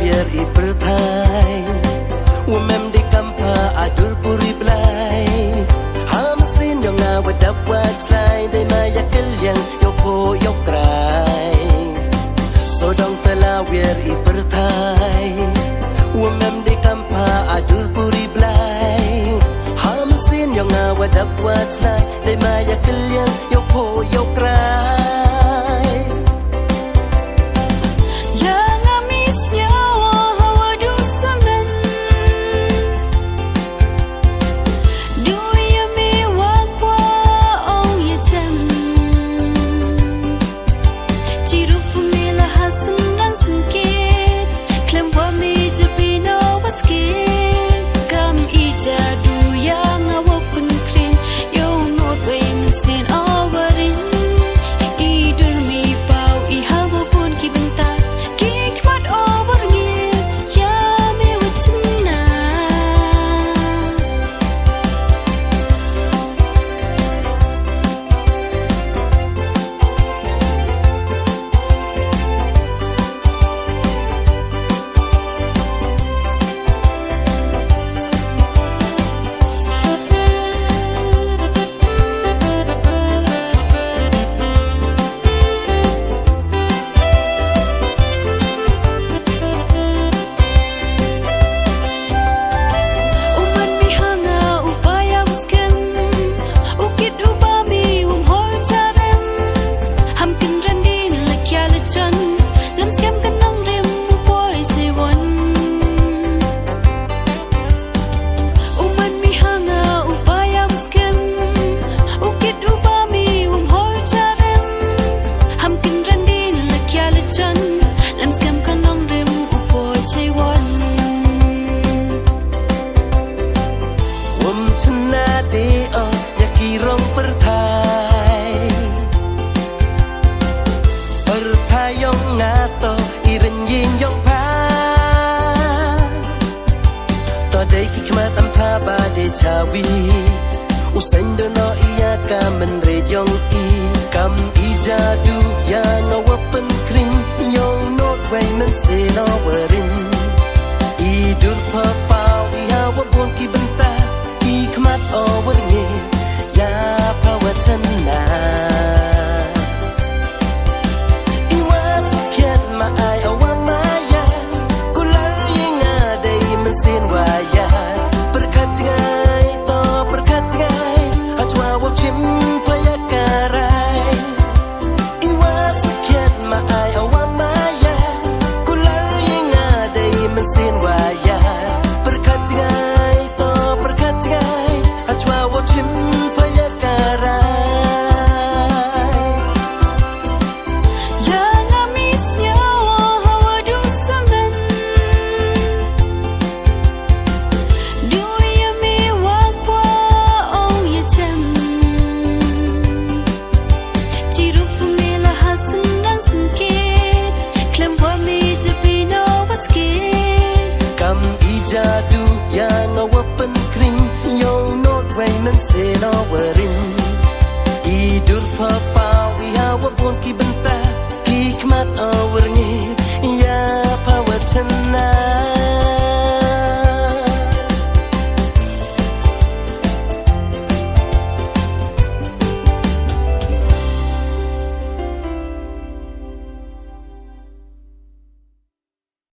biar i berthai Wamem di kampa adur puri belai Hamsin yang ngawat dapat selai Dai maya keliang yoko yokrai Sodong telah biar i berthai Wamem di kampa adur puri belai Hamsin yang ngawat dapat selai Dai maya keliang yoko yokrai Chawi usain dono iya ka menrejong i kam ijadu yang awapen kring yo not way men se no werin idur papau iya wabon ki benta ki kmat over nge ya pawatana iwa suket ma ai awamaya kulal yinga dei men sin waya Jadu yang awapen kring yo not way men se no werin